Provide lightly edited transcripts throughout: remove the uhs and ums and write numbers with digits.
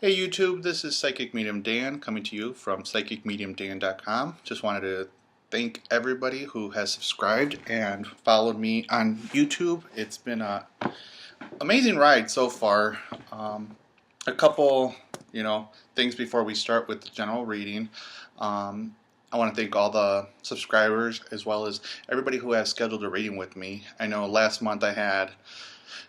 Hey YouTube, this is Psychic Medium Dan coming to you from psychicmediumdan.com. Just wanted to thank everybody who has subscribed and followed me on YouTube. It's been an amazing ride so far. A couple, things before we start with the general reading. I want to thank all the subscribers as well as everybody who has scheduled a reading with me. I know last month I had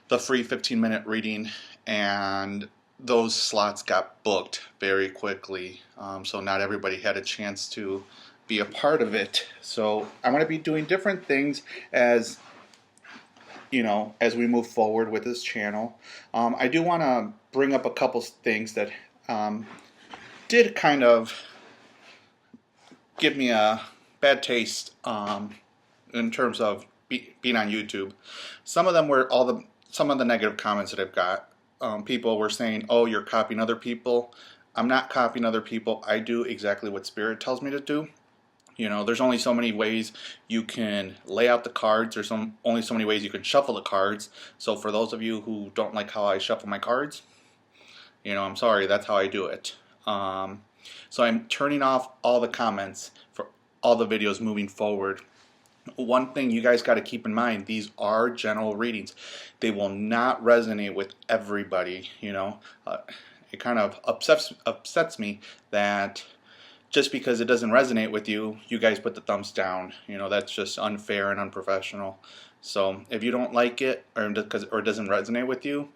the free 15-minute reading, and those slots got booked very quickly, so not everybody had a chance to be a part of it. So I'm going to be doing different things as as we move forward with this channel. I do want to bring up a couple things that did kind of give me a bad taste in terms of being on YouTube. Some of them were some of the negative comments that I've got. People were saying, oh, you're copying other people. I'm not copying other people. I do exactly what Spirit tells me to do. There's only so many ways you can lay out the cards. There's only so many ways you can shuffle the cards. So for those of you who don't like how I shuffle my cards, I'm sorry, that's how I do it. So I'm turning off all the comments for all the videos moving forward. One thing you guys got to keep in mind, these are general readings. They will not resonate with everybody. It kind of upsets me that just because it doesn't resonate with you, you guys put the thumbs down. That's just unfair and unprofessional. So if you don't like it or it doesn't resonate with you,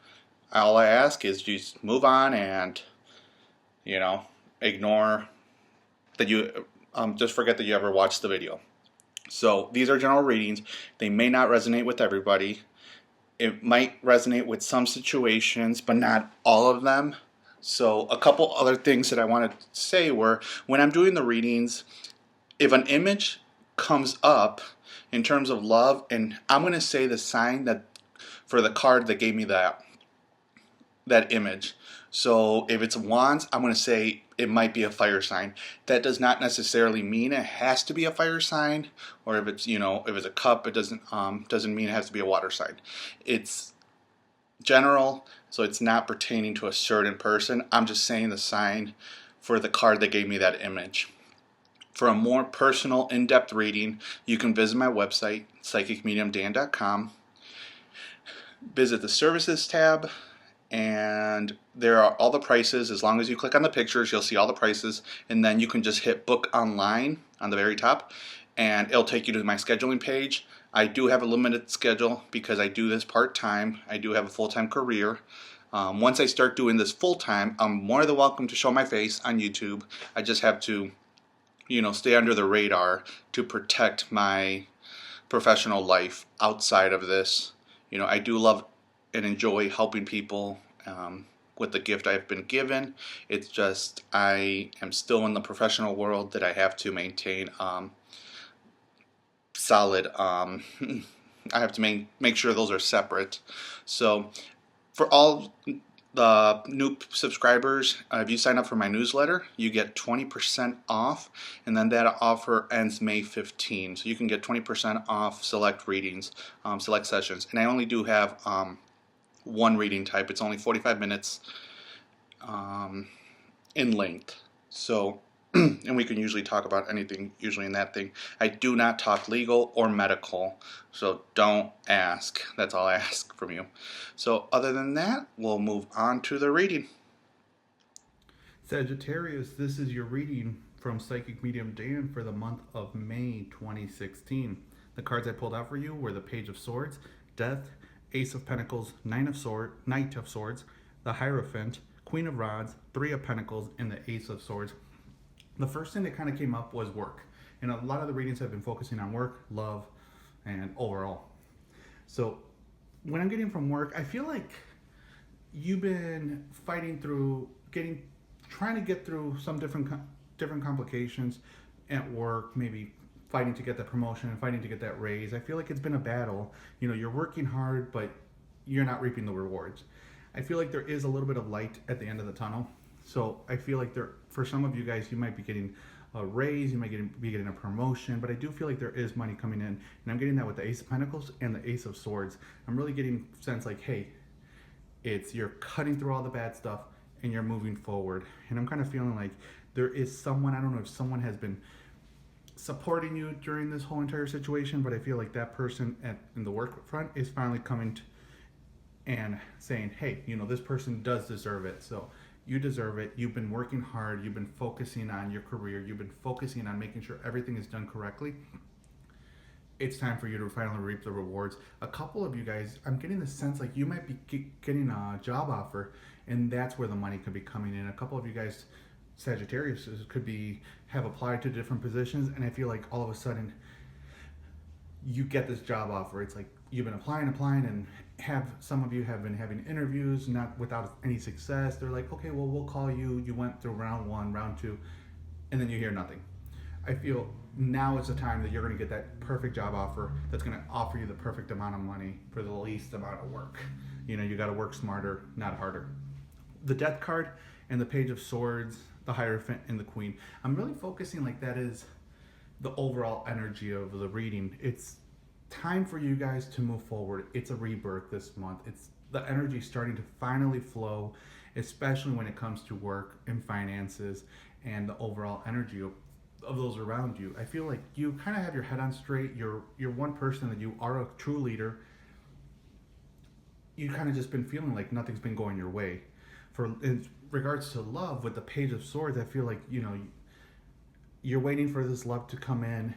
all I ask is just move on and ignore that you just forget that you ever watched the video. So these are general readings. They may not resonate with everybody. It might resonate with some situations, but not all of them. So a couple other things that I wanted to say were, when I'm doing the readings, if an image comes up in terms of love, and I'm going to say the sign that for the card that gave me that image. So if it's wands, I'm going to say it might be a fire sign. That does not necessarily mean it has to be a fire sign, or if it's if it's a cup, it doesn't mean it has to be a water sign. It's general, so it's not pertaining to a certain person. I'm just saying the sign for the card that gave me that image. For a more personal, in-depth reading, you can visit my website, psychicmediumdan.com. Visit the services tab, and there are all the prices. As long as you click on the pictures, you'll see all the prices, and then you can just hit book online on the very top, and it'll take you to my scheduling page. I do have a limited schedule because I do this part-time. I do have a full-time career. Once I start doing this full-time, I'm more than welcome to show my face on YouTube. I just have to stay under the radar to protect my professional life outside of this. I do love and enjoy helping people with the gift I've been given. It's just I am still in the professional world that I have to maintain solid. I have to make sure those are separate. So for all the new subscribers, if you sign up for my newsletter, you get 20% off, and then that offer ends May 15. So you can get 20% off select readings, select sessions. And I only do have one reading type. It's only 45 minutes in length. So, and we can usually talk about anything usually in that thing. I do not talk legal or medical, so don't ask. That's all I ask from you. So other than that, we'll move on to the reading. Sagittarius, this is your reading from Psychic Medium Dan for the month of May 2016. The cards I pulled out for you were the Page of Swords, Death, Ace of Pentacles, Knight of Swords, the Hierophant, Queen of Rods, Three of Pentacles, and the Ace of Swords. The first thing that kind of came up was work. And a lot of the readings have been focusing on work, love, and overall. So when I'm getting from work, I feel like you've been fighting through trying to get through some different complications at work, maybe fighting to get that promotion and fighting to get that raise. I feel like it's been a battle. You're working hard, but you're not reaping the rewards. I feel like there is a little bit of light at the end of the tunnel. So I feel like for some of you guys, you might be getting a raise, you might be getting a promotion, but I do feel like there is money coming in, and I'm getting that with the Ace of Pentacles and the Ace of Swords. I'm really getting a sense like, hey, you're cutting through all the bad stuff, and you're moving forward. And I'm kind of feeling like there is someone, I don't know if someone has been supporting you during this whole entire situation, but I feel like that person in the work front is finally coming and saying, hey, this person does deserve it. So you deserve it. You've been working hard. You've been focusing on your career. You've been focusing on making sure everything is done correctly. It's time for you to finally reap the rewards. A couple of you guys, I'm getting the sense like you might be getting a job offer, and that's where the money could be coming in. A couple of you guys, Sagittarius, could be have applied to different positions, and I feel like all of a sudden you get this job offer. It's like you've been applying, and some of you have been having interviews, not without any success. They're like, okay, well, we'll call you. You went through round one, round two, and then you hear nothing. I feel now is the time that you're going to get that perfect job offer that's going to offer you the perfect amount of money for the least amount of work. You got to work smarter, not harder. The Death card and the Page of Swords, the Hierophant, and the Queen. I'm really focusing like that is the overall energy of the reading. It's time for you guys to move forward. It's a rebirth this month. It's the energy starting to finally flow, especially when it comes to work and finances and the overall energy of those around you. I feel like you kind of have your head on straight. You're one person that you are a true leader. You kind of just been feeling like nothing's been going your way. For in regards to love, with the Page of Swords, I feel like you're waiting for this love to come in,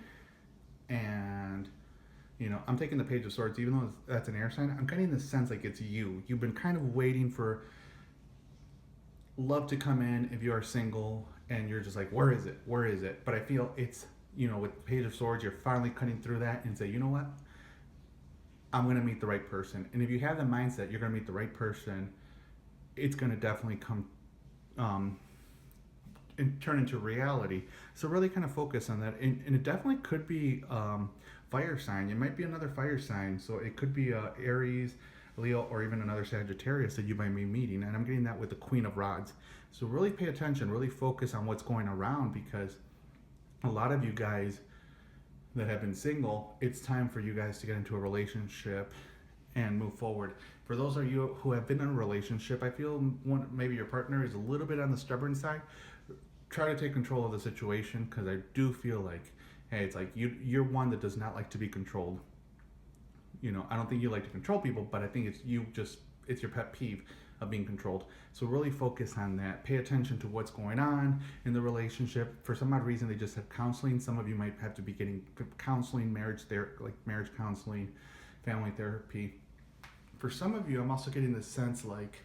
and I'm taking the Page of Swords, even though that's an air sign. I'm getting the sense like it's you. You've been kind of waiting for love to come in if you are single, and you're just like, where is it? Where is it? But I feel it's, with the Page of Swords, you're finally cutting through that and say, you know what? I'm going to meet the right person. And if you have the mindset you're going to meet the right person, it's going to definitely come and turn into reality. So really kind of focus on that. And it definitely could be fire sign. It might be another fire sign. So it could be Aries, Leo, or even another Sagittarius that you might be meeting. And I'm getting that with the Queen of Rods. So really pay attention, really focus on what's going around, because a lot of you guys that have been single, it's time for you guys to get into a relationship and move forward. For those of you who have been in a relationship, I feel maybe your partner is a little bit on the stubborn side. Try to take control of the situation, because I do feel like, hey, it's like you're one that does not like to be controlled. I don't think you like to control people, but I think it's your pet peeve of being controlled. So really focus on that. Pay attention to what's going on in the relationship. For some odd reason, they just have counseling. Some of you might have to be getting counseling, marriage counseling, family therapy. For some of you, I'm also getting the sense like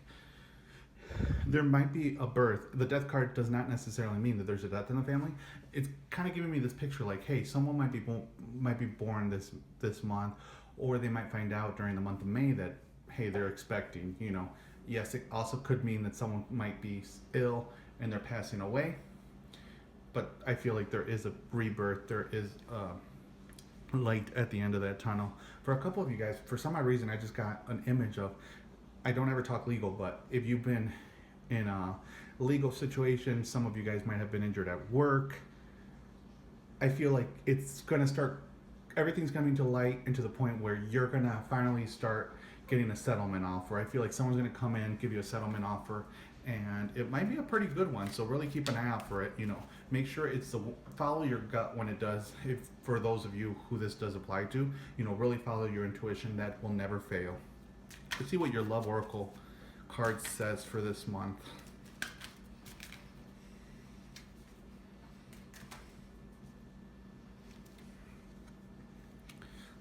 there might be a birth. The Death card does not necessarily mean that there's a death in the family. It's kind of giving me this picture like, hey, someone might be born this month, or they might find out during the month of May that, hey, they're expecting. Yes, it also could mean that someone might be ill and they're passing away. But I feel like there is a rebirth. There is a light at the end of that tunnel. For a couple of you guys, for some odd reason, I just got an image of, I don't ever talk legal, but if you've been in a legal situation, some of you guys might have been injured at work. I feel like it's going to start, everything's coming to light, and to the point where you're going to finally start getting a settlement offer. I feel like someone's going to come in, give you a settlement offer, and it might be a pretty good one. So really keep an eye out for it. Make sure follow your gut when it does. If for those of you who this does apply to, really follow your intuition. That will never fail. Let's see what your Love Oracle card says for this month.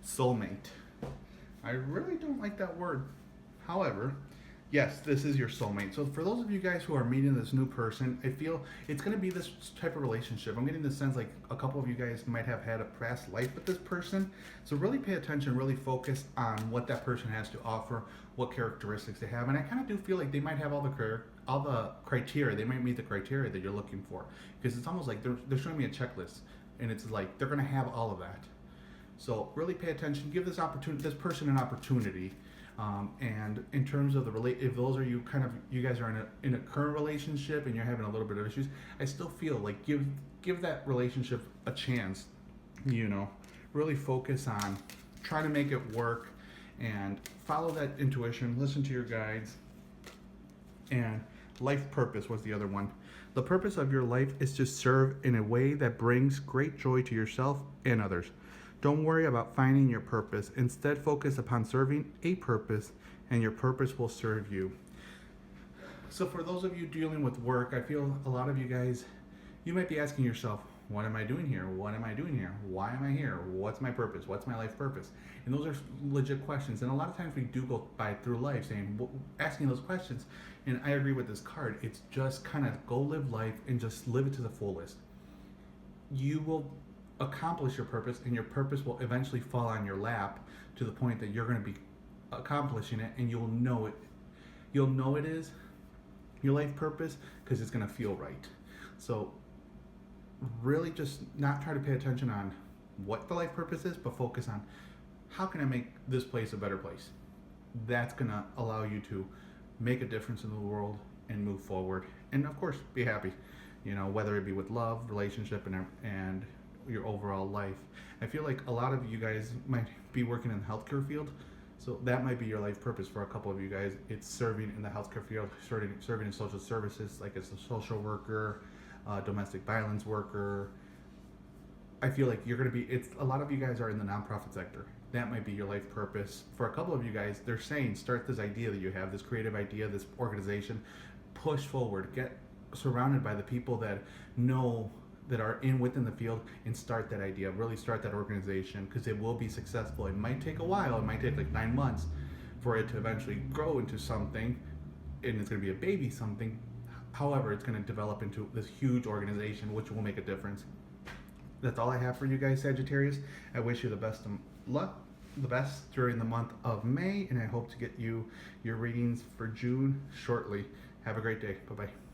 Soulmate. I really don't like that word. However, yes, this is your soulmate. So for those of you guys who are meeting this new person, I feel it's going to be this type of relationship. I'm getting the sense like a couple of you guys might have had a past life with this person. So really pay attention, really focus on what that person has to offer, what characteristics they have. And I kind of do feel like they might have all the criteria. They might meet the criteria that you're looking for, because it's almost like they're showing me a checklist, and it's like they're going to have all of that. So really pay attention. Give this person an opportunity. And in terms of if those are you guys are in a current relationship and you're having a little bit of issues, I still feel like give that relationship a chance. Really focus on trying to make it work, and follow that intuition. Listen to your guides, and Life purpose was the other one. The purpose of your life is to serve in a way that brings great joy to yourself and others. Don't worry about finding your purpose. Instead, focus upon serving a purpose, and your purpose will serve you. So, for those of you dealing with work, I feel a lot of you guys, you might be asking yourself, what am I doing here? What am I doing here? Why am I here? What's my purpose? What's my life purpose? And those are legit questions. And a lot of times we do go by through life saying, asking those questions. And I agree with this card. It's just kind of go live life and just live it to the fullest. You will accomplish your purpose, and your purpose will eventually fall on your lap to the point that you're going to be accomplishing it, and you'll know it. You'll know it is your life purpose because it's going to feel right. So really just not try to pay attention on what the life purpose is, but focus on how can I make this place a better place. That's going to allow you to make a difference in the world and move forward, and of course be happy, whether it be with love, relationship, and your overall life. I feel like a lot of you guys might be working in the healthcare field, so that might be your life purpose. For a couple of you guys, it's serving in the healthcare field, serving in social services, like as a social worker, domestic violence worker. I feel like you're going to be, it's a lot of you guys are in the nonprofit sector. That might be your life purpose. For a couple of you guys, they're saying start this idea that you have, this creative idea, this organization, push forward, get surrounded by the people that know, that are within the field, and start that idea, really start that organization, because it will be successful. It might take a while, it might take like 9 months for it to eventually grow into something, and it's going to be a baby something. However, it's going to develop into this huge organization, which will make a difference. That's all I have for you guys, Sagittarius. I wish you the best of luck, the best during the month of May, and I hope to get you your readings for June shortly. Have a great day. Bye-bye.